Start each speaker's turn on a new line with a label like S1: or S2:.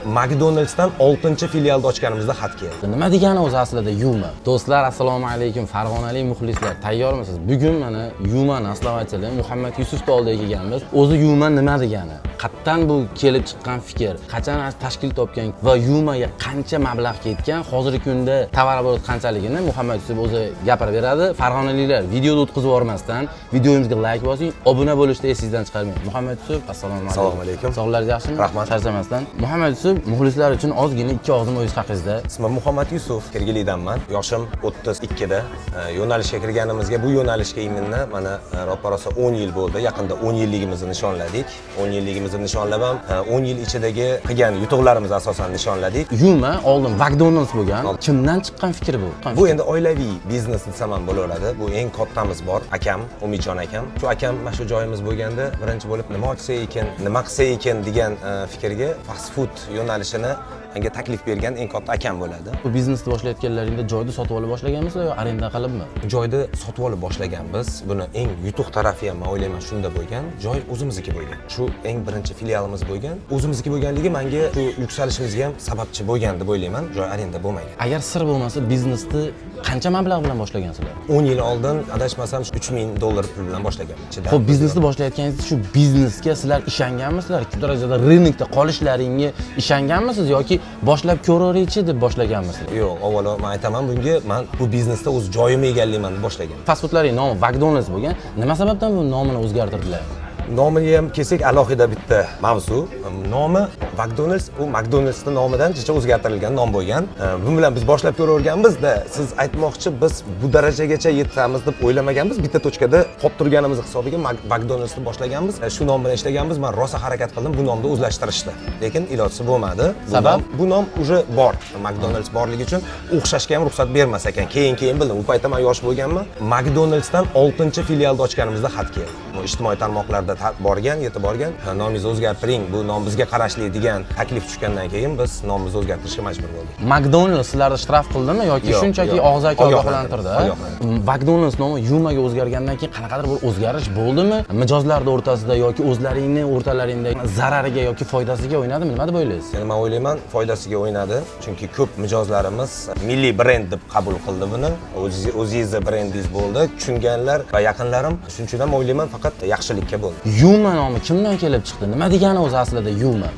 S1: McDonald'sdan 6-filialni ochganimizda xat keldi.
S2: Nima degani o'zi aslida Yuma? Do'stlar, assalomu alaykum, farg'onalik muxlislar. Tayyormisiz? Bugun mana Yumani aslovachili Muhammad Yusufning oldiga kelganmiz. O'zi Yuma nima degani? Qattan bu kelib chiqqan fikr, qachon tashkil topgan va Yumaga qancha mablag' ketgan, hozirgi kunda tovar oborot qanchaligini Muhammad Yusuf o'zi gapirib beradi. Farg'onaliklar videoni o'tkazib yubormasdan videomizga like bosing, obuna bo'lishni esingizdan chiqarmang. Muhammad Yusuf, assalomu alaykum.
S1: Assalomu alaykum.
S2: Sog'lig'ingiz yaxshimi?
S1: Rahmat.
S2: Charchamasdan. Muhammad Yusuf, muxlislar uchun ozgina ikki og'zim o'zingiz haqingizda.
S1: Ismim Muhammad Yusuf, Kirgilidanman. Yoshim 32 da. Yo'nalishga kirganimizga, bu yo'nalishga iminni mana ro'parosa 10 yil bo'ldi. Yaqinda 10 yilligimizni nishonladik. 10 yilligimizni nishonlab ham 10 yil ichidagi qilgan yutuqlarimizni asosan nishonladik.
S2: Yuma oldin McDonald's bo'lgan. Kimdan chiqqan fikr bu?
S1: Bu endi oilaviy biznes desam ham bo'laveradi. Bu eng kattamiz bor, akam, Umidjon akam. Shu akam mana shu joyimiz bo'lganda birinchi bo'lib nima ochsa ekan, nima qilsa ekan degan fikrga fast food yo'nalishini menga taklif bergan eng katta akam bo'ladi.
S2: Bu biznesni boshlayotganlaringda joyni sotib olib boshlaganmisizlar yo arenda qilibmi?
S1: Joyni sotib olib boshlaganmiz. Buni eng yutuq tarafi ham men o'ylayman shunda bo'lgan. Joy o'zimizniki bo'lgan. Shu eng birinchi filialimiz bo'lgan. O'zimizniki bo'lganligi menga shu yuksalishimizga ham sababchi bo'lgan deb o'ylayman. Joy arenda bo'lmagan.
S2: Agar sir bo'lmasa, biznesni qancha mablag' bilan boshlagansizlar?
S1: 10 yil oldin adashmasam $3000 pul bilan boshlaganman.
S2: Xo'p, biznesni boshlayotganingizda shu biznesga sizlar ishonganmisizlar? Shu darajada rynokda qolishlaringga ishonganmisiz yoki boshlab ko'raveraychi deb boshlaganmisizlar?
S1: Yo'q, avvalo men aytaman bunga, men bu biznesda o'z joyimni egallayman deb boshlagan.
S2: Fast foodlarning nomi McDonald's bo'lgan. Nima sababdan bu nomini o'zgartirdilar?
S1: Nomiga ham kelsak alohida bitta mavzu. Nomi McDonald's, u McDonald'sning nomidan jicha o'zgartirilgan nom bo'lgan. Bu bilan biz boshlab ko'raverganmiz-da, siz aytmoqchi biz bu darajagacha yetamiz deb o'ylamaganmiz. Bitta tochkada qolib turganimiz hisobiga McDonald'sni boshlaganmiz. Shu nom bilan ishlaganmiz. Men rosa harakat qildim bu nomni o'zlashtirishdi. Lekin iloji bo'lmadi.
S2: Sabab
S1: bu nom уже bor. McDonald's borligi uchun o'xshashga ham ruxsat bermas ekan. Keyin bildim. U paytda men yosh bo'lganman. McDonald'sdan 6-filialni ochganimizda xat keldi. Bu ijtimoiy tarmoqlarda borgan, yetib borgan. Nomingizni o'zgartiring, bu nom bizga qarashli degan taklif tushgandan keyin biz nomimizni o'zgartirishga majbur bo'ldik.
S2: McDonald's sizlarni shtraf qildimi yoki shunchaki og'zaki ogohlantirdi? McDonald's nomi Yumaga o'zgargandan keyin qanaqadir bir o'zgarish bo'ldimi? Mijozlar o'rtasida yoki o'zlaringning o'rtalaringda zarariga yoki foydasiga o'ynadimi? Nima deb o'ylaysiz?
S1: Men o'ylayman, foydasiga o'ynadi. Chunki ko'p mijozlarimiz milliy brend deb qabul qildi buni. O'zingizni brendingiz bo'ldi. Tushunganlar va yaqinlarim shuning uchun ham o'ylayman faqat yaxshilikka bo'ldi.
S2: Yuma nomi kimdan kelib chiqdi? Nima degani o'zi aslida Yuma?